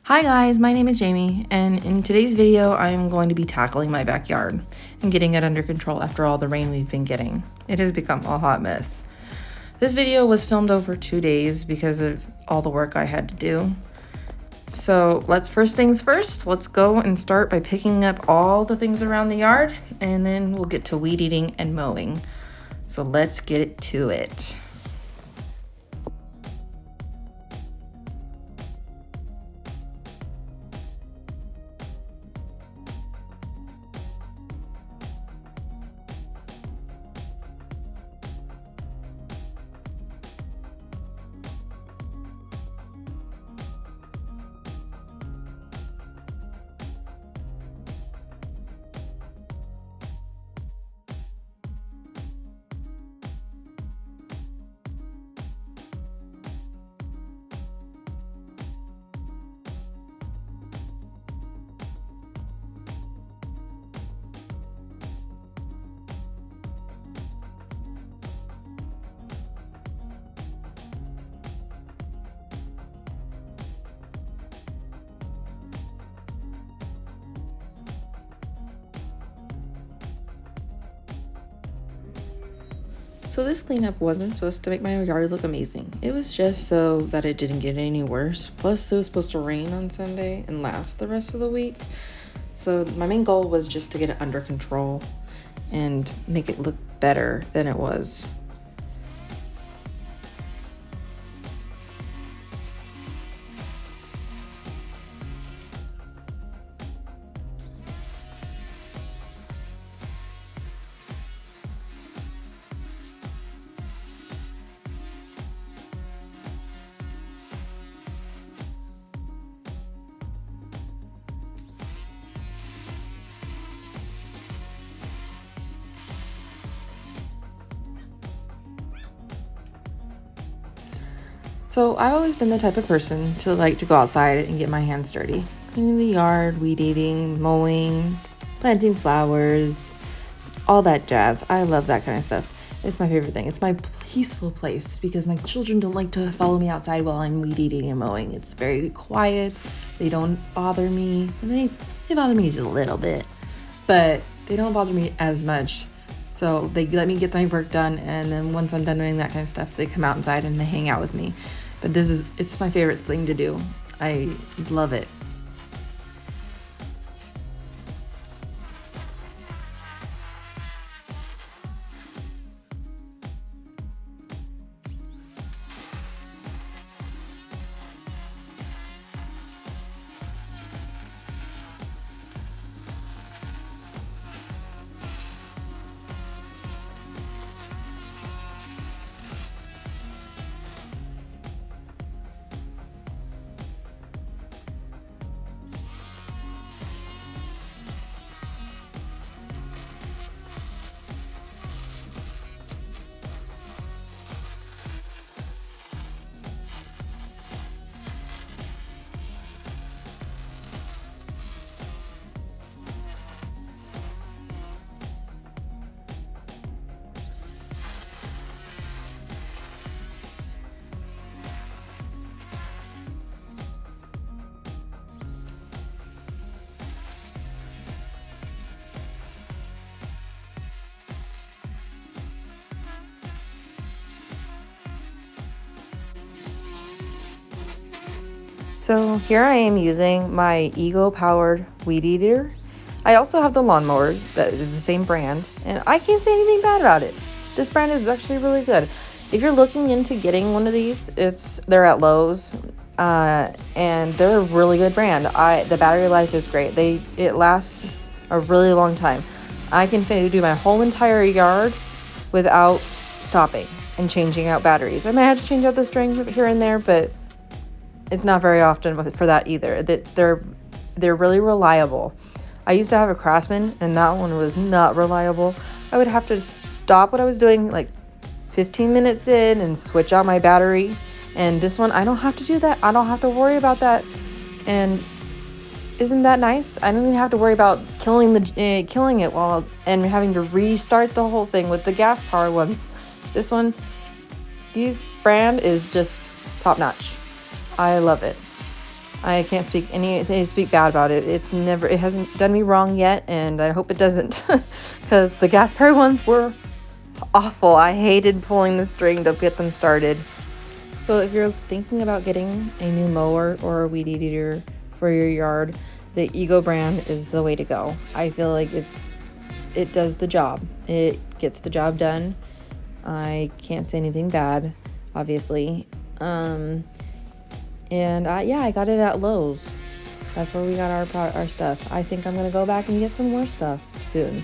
Hi guys, my name is Jamie, and in today's video, I'm going to be tackling my backyard and getting it under control after all the rain we've been getting. It has become a hot mess. This video was filmed over 2 days because of all the work I had to do. So first things first, let's go and start by picking up all the things around the yard, and then we'll get to weed eating and mowing. So let's get to it. So this cleanup wasn't supposed to make my yard look amazing. It was just so that it didn't get any worse. Plus, it was supposed to rain on Sunday and last the rest of the week. So my main goal was just to get it under control and make it look better than it was. So I've always been the type of person to like to go outside and get my hands dirty. Cleaning the yard, weed eating, mowing, planting flowers, all that jazz. I love that kind of stuff. It's my favorite thing. It's my peaceful place because my children don't like to follow me outside while I'm weed eating and mowing. It's very quiet. They don't bother me. They bother me just a little bit, but they don't bother me as much. So they let me get my work done, and then once I'm done doing that kind of stuff, they come out inside and they hang out with me. But it's my favorite thing to do. I love it. So here I am using my Ego powered weed eater. I also have the lawnmower that is the same brand, and I can't say anything bad about it. This brand is actually really good. If you're looking into getting one of these, they're at Lowe's, and they're a really good brand. The battery life is great. It lasts a really long time. I can do my whole entire yard without stopping and changing out batteries. I might have to change out the string here and there, but it's not very often for that either. They're really reliable. I used to have a Craftsman, and that one was not reliable. I would have to stop what I was doing like 15 minutes in and switch out my battery. And this one, I don't have to do that. I don't have to worry about that. And isn't that nice? I don't even have to worry about killing it and having to restart the whole thing with the gas powered ones. This brand is just top notch. I love it. I can't speak bad about it. It hasn't done me wrong yet, and I hope it doesn't, because the gas powered ones were awful. I hated pulling the string to get them started. So if you're thinking about getting a new mower or a weed eater for your yard, the Ego brand is the way to go. I feel like it does the job. It gets the job done. I can't say anything bad, obviously. Yeah, I got it at Lowe's. That's where we got our stuff. I think I'm gonna go back and get some more stuff soon.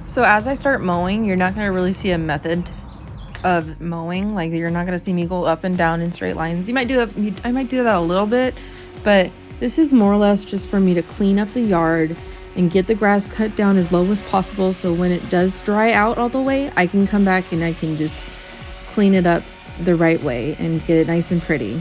So as I start mowing, you're not gonna really see a method of mowing. Like, you're not gonna see me go up and down in straight lines. You might do that. I might do that a little bit, but this is more or less just for me to clean up the yard and get the grass cut down as low as possible. So when it does dry out all the way, I can come back and I can just clean it up the right way and get it nice and pretty.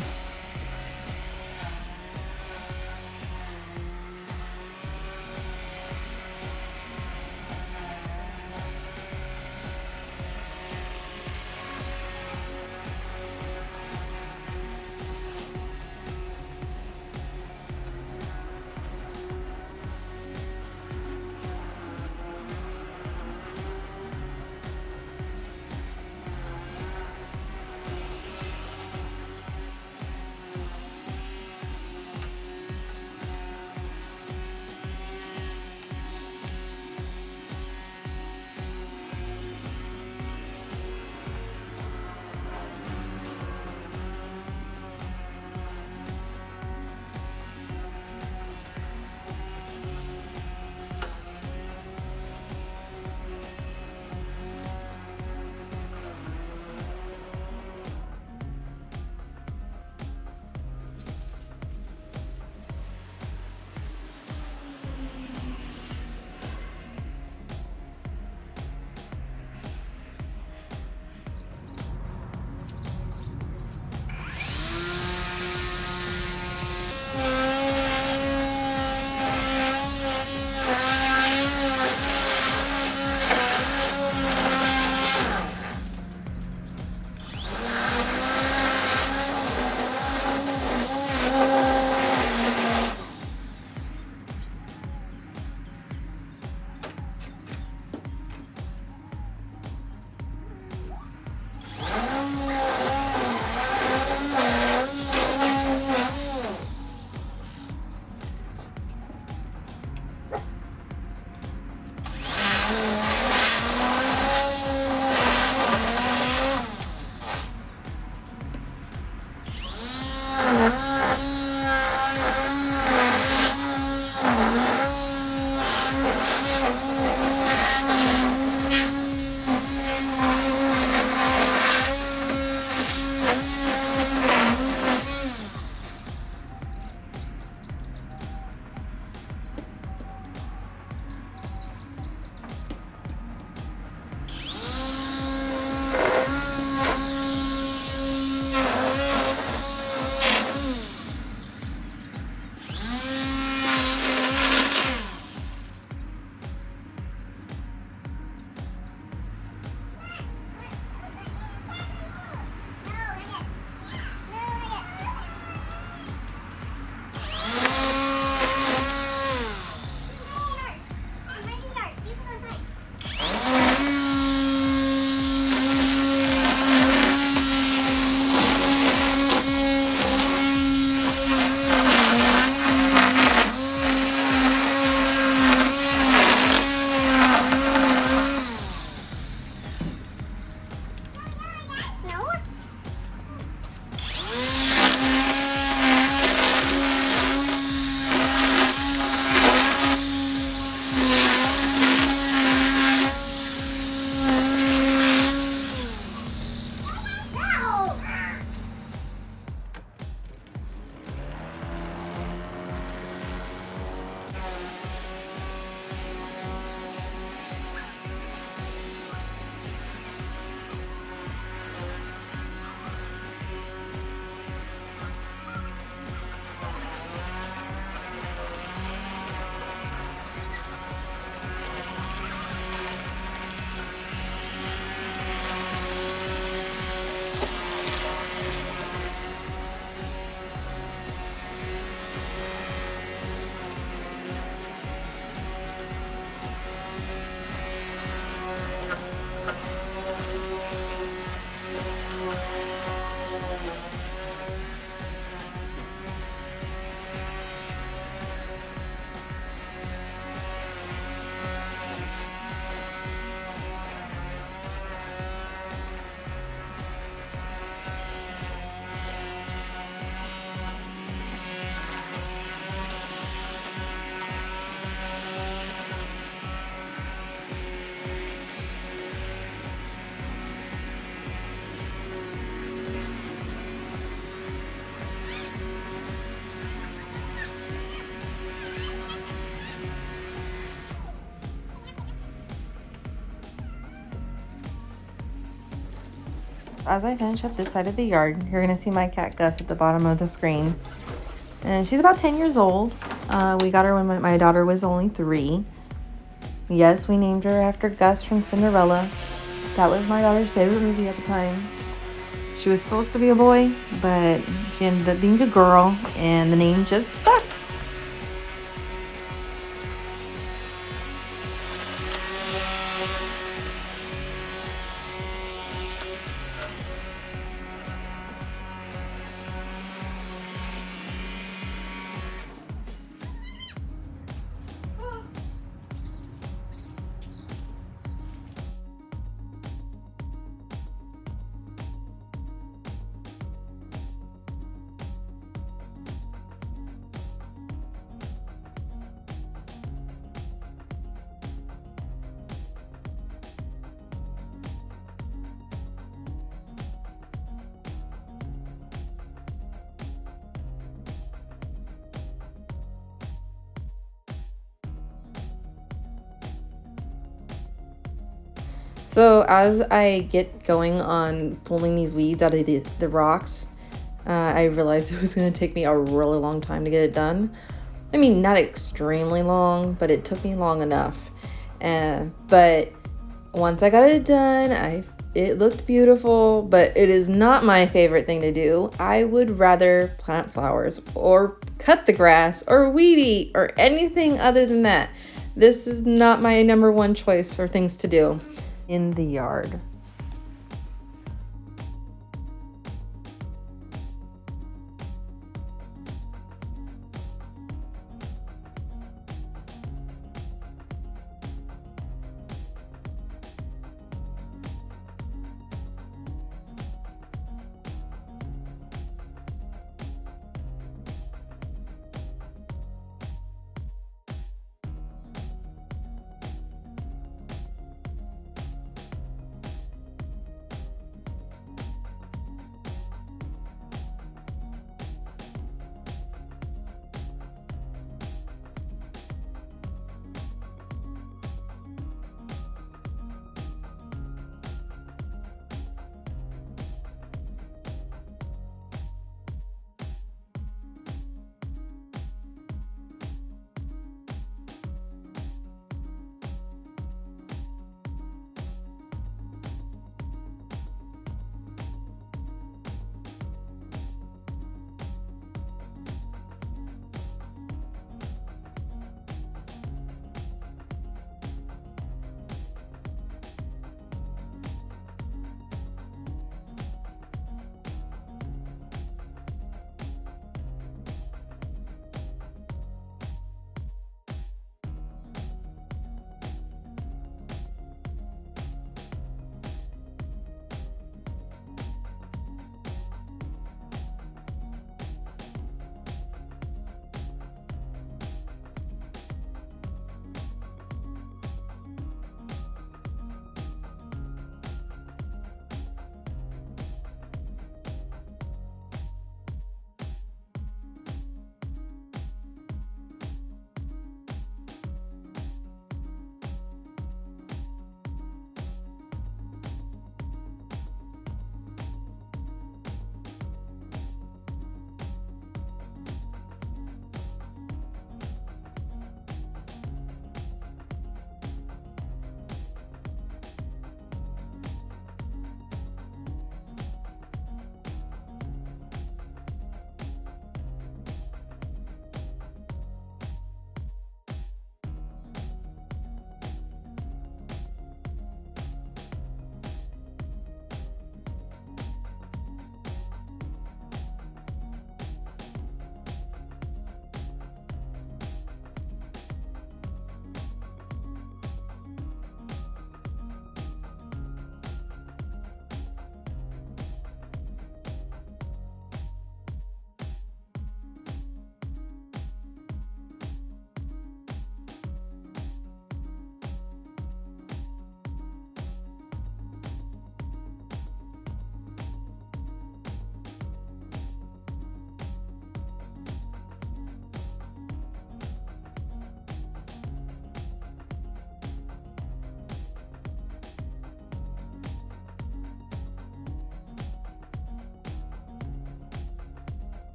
as I finish up this side of the yard, you're gonna see my cat Gus at the bottom of the screen. And she's about 10 years old. We got her when my daughter was only 3. Yes, we named her after Gus from Cinderella. That was my daughter's favorite movie at the time. She was supposed to be a boy, but she ended up being a girl, and the name just stuck. So as I get going on pulling these weeds out of the rocks, I realized it was going to take me a really long time to get it done. I mean, not extremely long, but it took me long enough. But once I got it done, it looked beautiful, but it is not my favorite thing to do. I would rather plant flowers or cut the grass or weed eat or anything other than that. This is not my number one choice for things to do in the yard.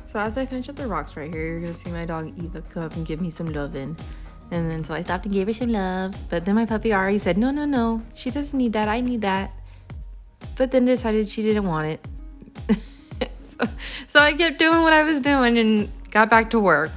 So as I finish up the rocks right here, you're gonna see my dog Eva come up and give me some loving. And then so I stopped and gave her some love. But then my puppy Ari said, no, no, no, she doesn't need that, I need that. But then decided she didn't want it. so I kept doing what I was doing and got back to work.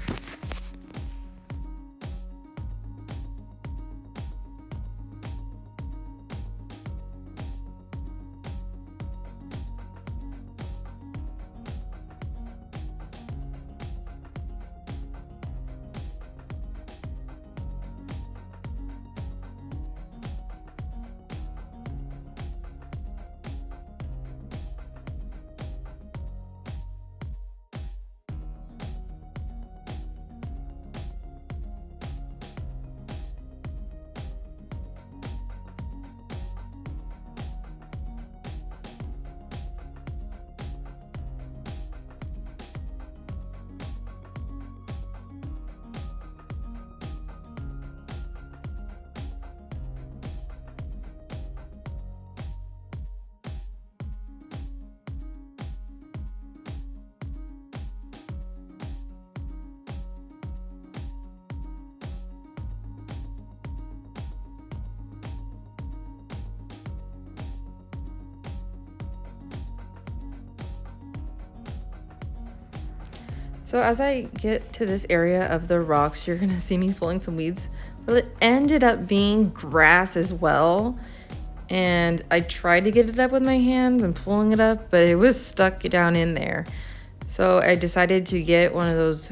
So as I get to this area of the rocks, you're gonna see me pulling some weeds. Well, it ended up being grass as well. And I tried to get it up with my hands and pulling it up, but it was stuck down in there. So I decided to get one of those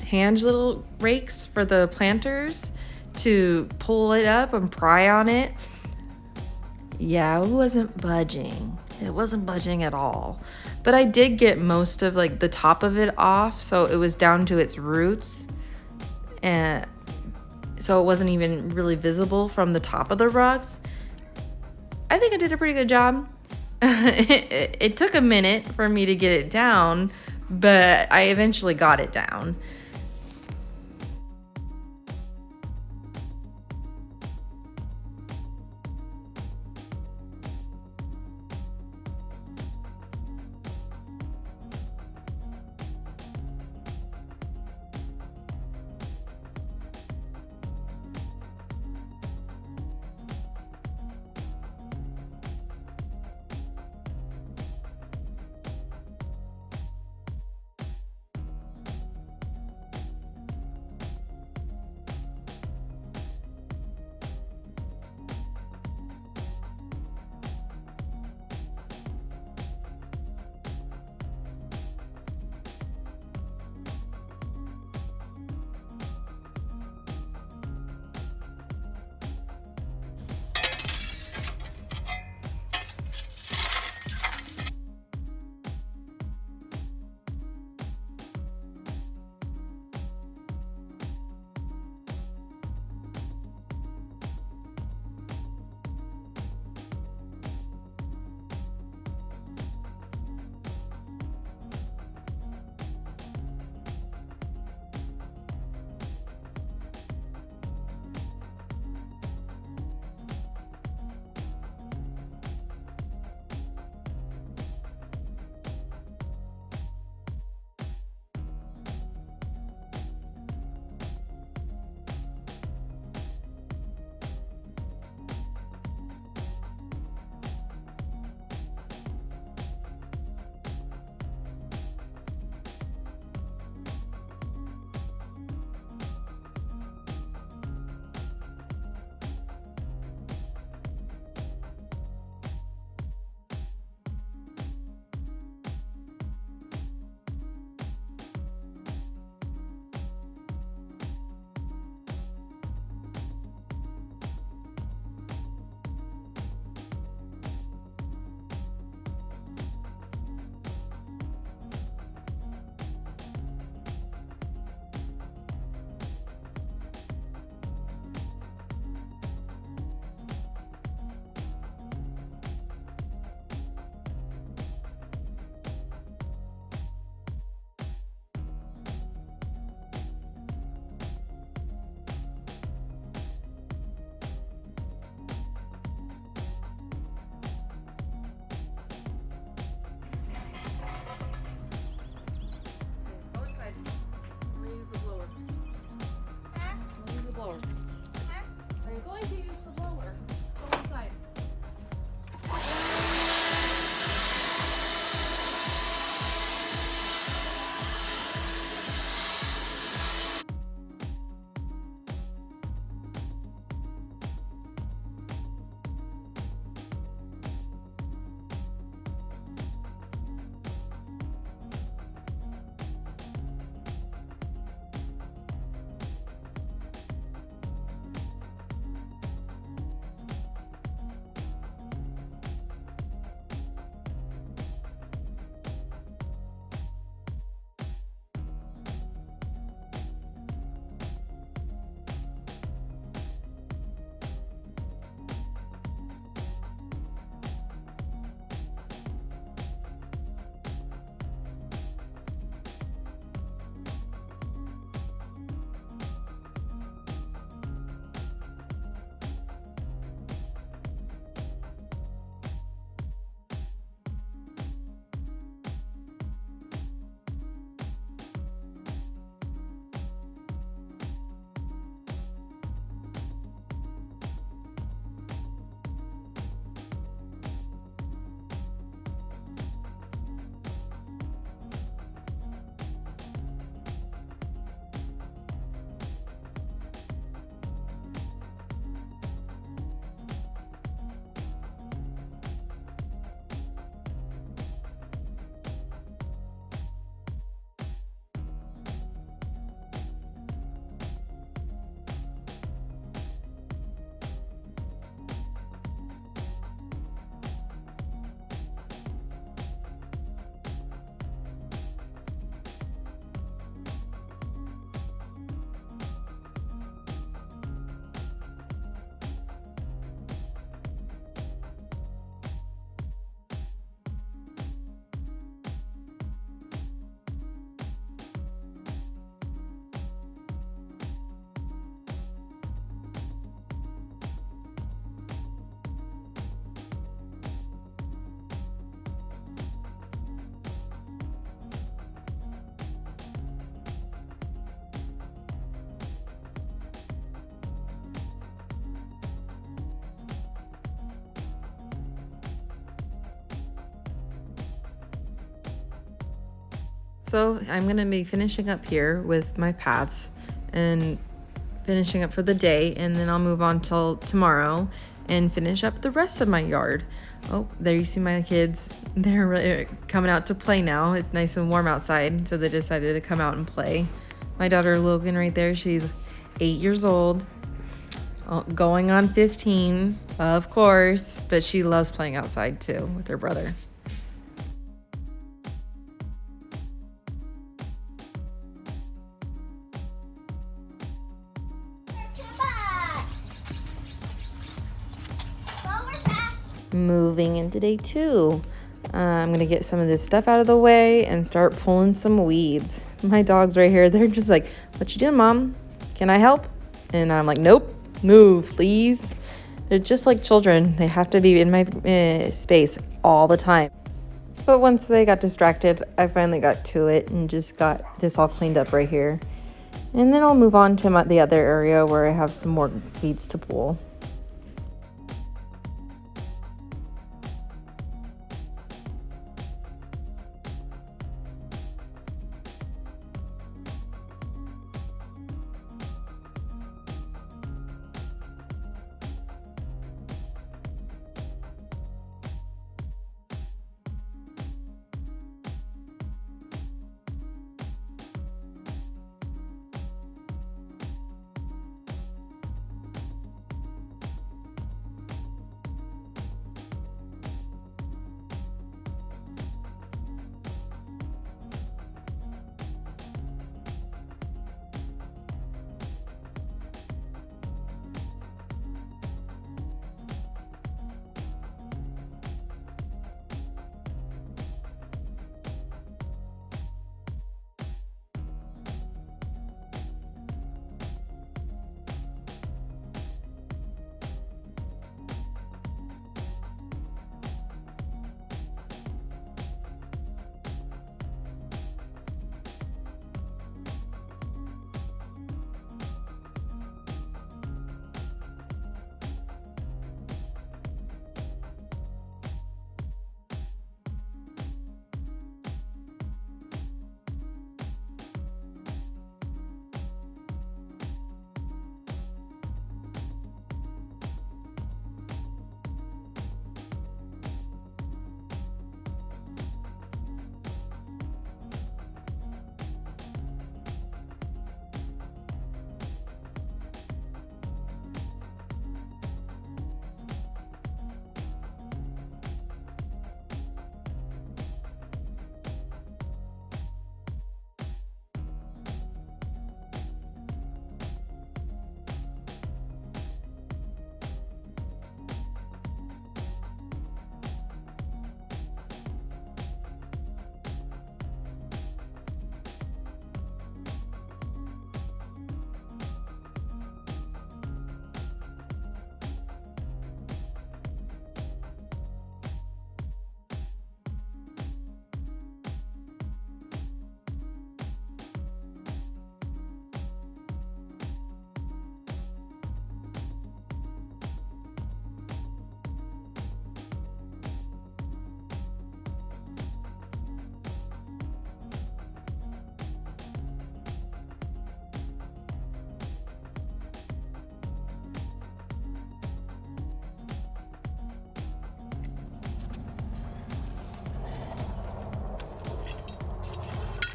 hand little rakes for the planters to pull it up and pry on it. Yeah, it wasn't budging. It wasn't budging at all. But I did get most of like the top of it off, so it was down to its roots. And so it wasn't even really visible from the top of the rocks. I think I did a pretty good job. It took a minute for me to get it down, but I eventually got it down. blower. I'm going to use the blower. Go inside. So I'm going to be finishing up here with my paths and finishing up for the day, and then I'll move on till tomorrow and finish up the rest of my yard. Oh, there you see my kids. They're really coming out to play now. It's nice and warm outside, so they decided to come out and play. My daughter Logan right there, she's 8 years old, going on 15, of course, but she loves playing outside too with her brother. Moving into day 2. I'm gonna get some of this stuff out of the way and start pulling some weeds. My dogs right here, they're just like, what you doing, Mom? Can I help? And I'm like, nope, move, please. They're just like children. They have to be in my space all the time. But once they got distracted, I finally got to it and just got this all cleaned up right here. And then I'll move on to the other area where I have some more weeds to pull.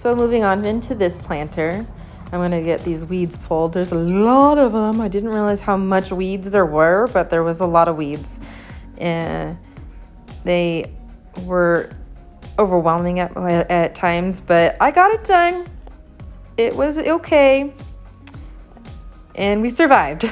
So moving on into this planter, I'm going to get these weeds pulled. There's a lot of them. I didn't realize how much weeds there were, but there was a lot of weeds. And they were overwhelming at times, but I got it done. It was okay. And we survived.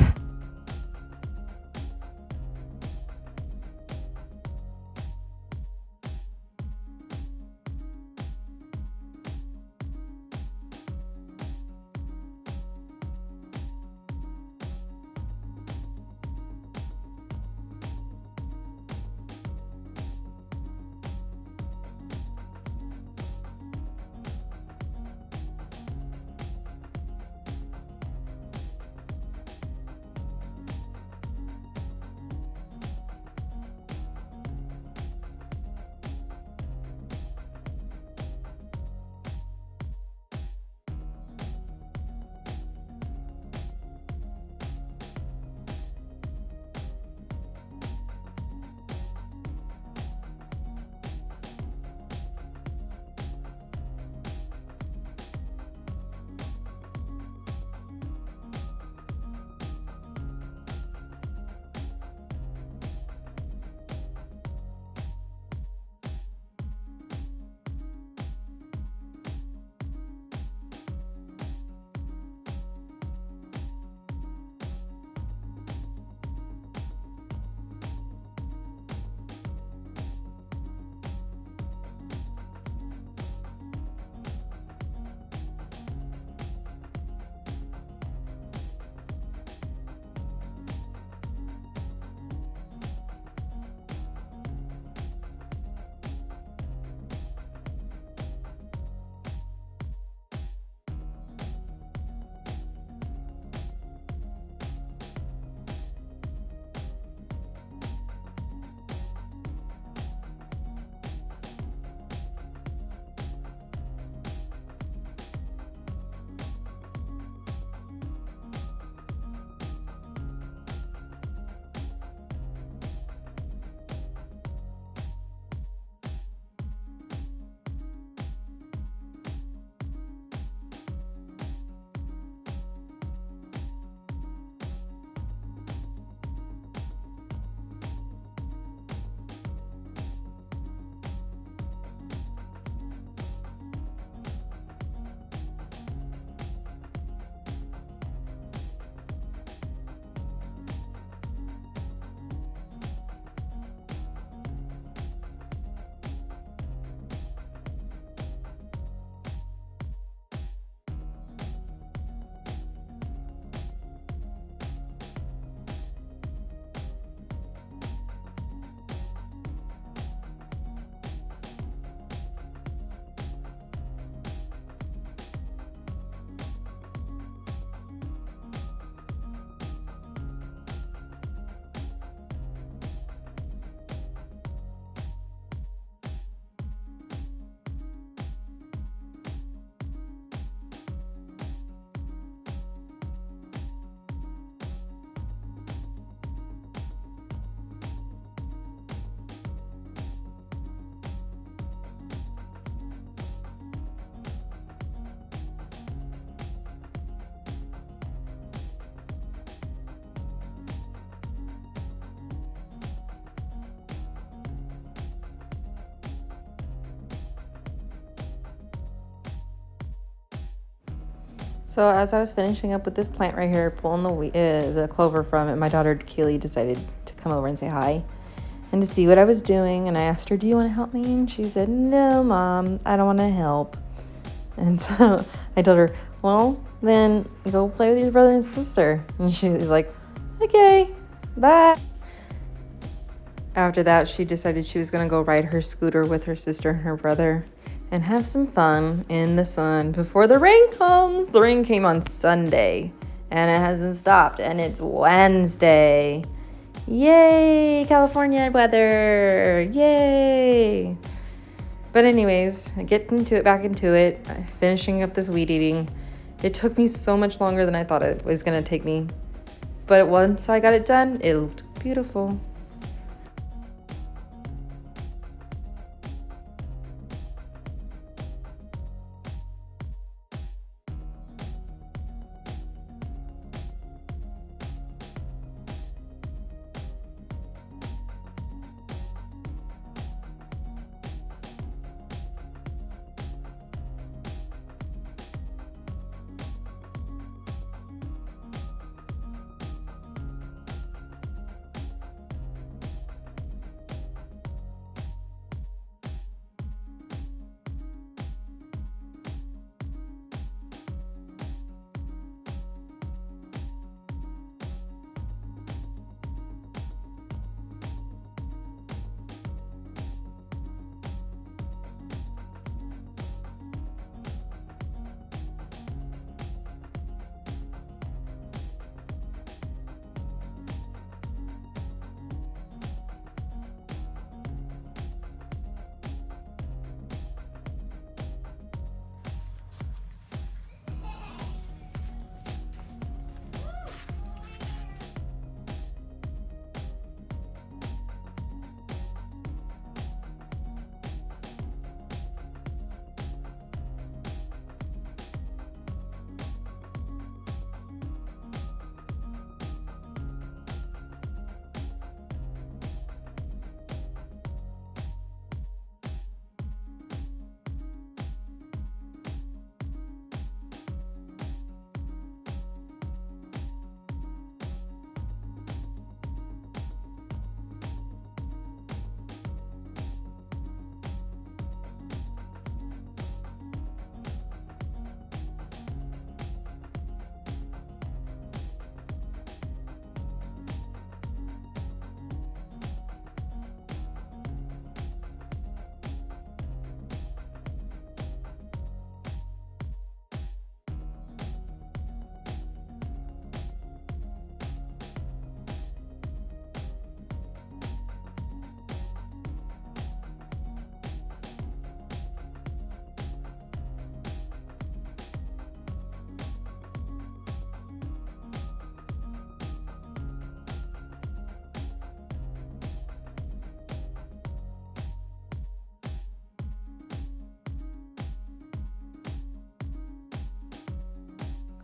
So as I was finishing up with this plant right here, pulling the clover from it, my daughter Kaylee decided to come over and say hi and to see what I was doing. And I asked her, "Do you want to help me?" And she said, "No, Mom, I don't want to help." And so I told her, "Well, then go play with your brother and sister." And she was like, "Okay, bye." After that, she decided she was going to go ride her scooter with her sister and her brother and have some fun in the sun before the rain comes. The rain came on Sunday and it hasn't stopped, and it's Wednesday. Yay, California weather. Yay. But anyways, back into it, finishing up this weed eating. It took me so much longer than I thought it was going to take me. But once I got it done, it looked beautiful.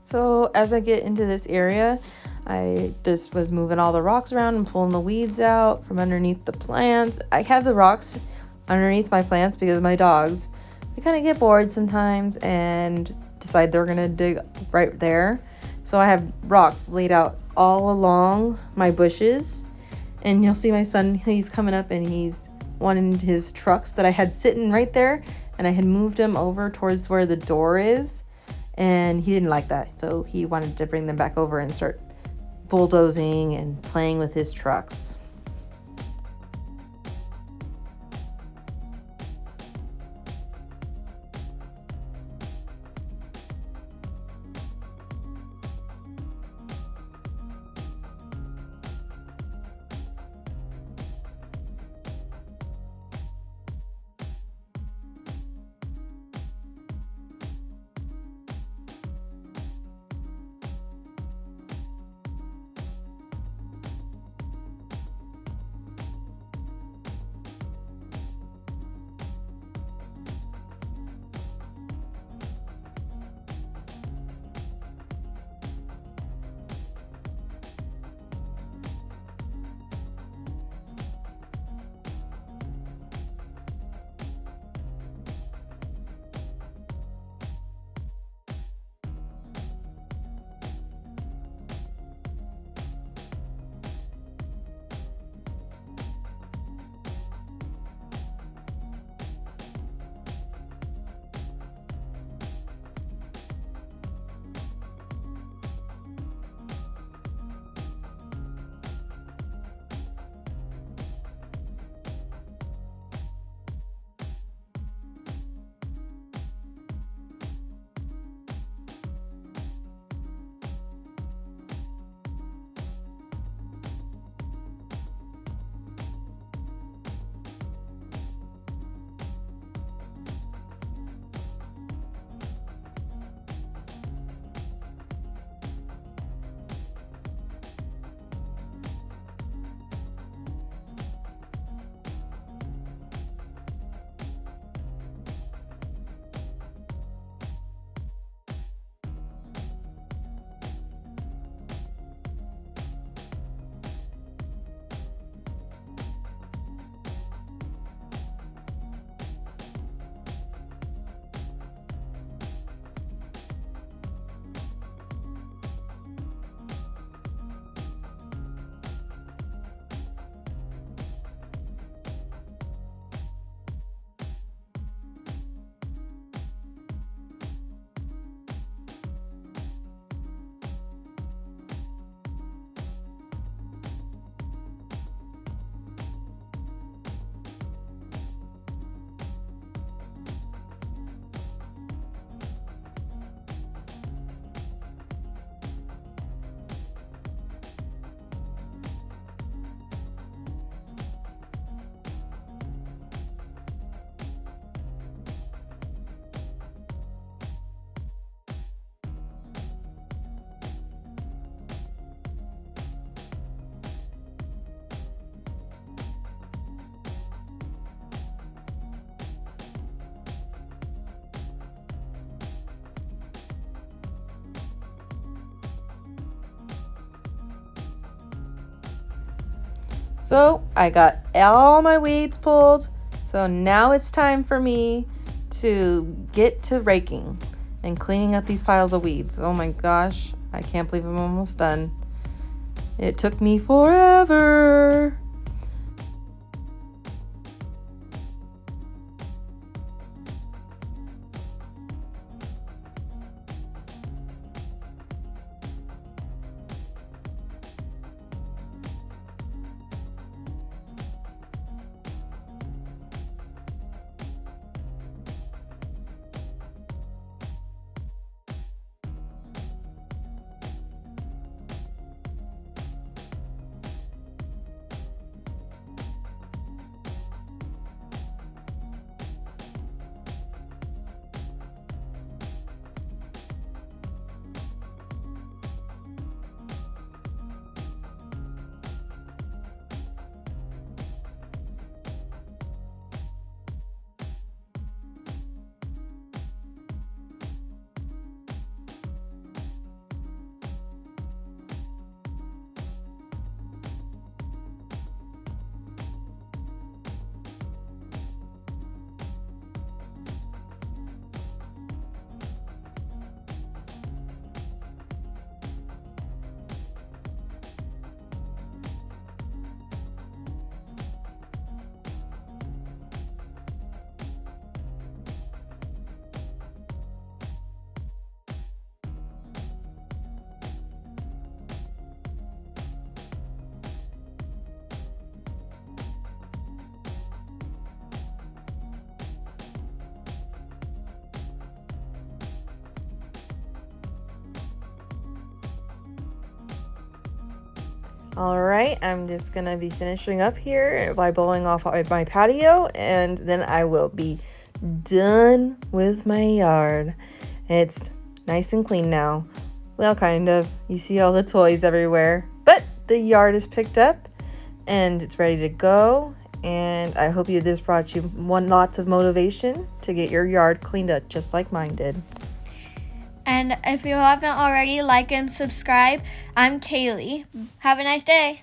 So as I get into this area, I just was moving all the rocks around and pulling the weeds out from underneath the plants. I have the rocks underneath my plants because my dogs, they kind of get bored sometimes and decide they're going to dig right there. So I have rocks laid out all along my bushes. And you'll see my son, he's coming up and he's wanting his trucks that I had sitting right there. And I had moved them over towards where the door is. And he didn't like that. So he wanted to bring them back over and start bulldozing and playing with his trucks. So I got all my weeds pulled. So now it's time for me to get to raking and cleaning up these piles of weeds. Oh my gosh, I can't believe I'm almost done. It took me forever. All right, I'm just going to be finishing up here by blowing off my patio, and then I will be done with my yard. It's nice and clean now. Well, kind of. You see all the toys everywhere, but the yard is picked up and it's ready to go. And I hope this brought you lots of motivation to get your yard cleaned up just like mine did. And if you haven't already, like and subscribe. I'm Kaylee. Have a nice day.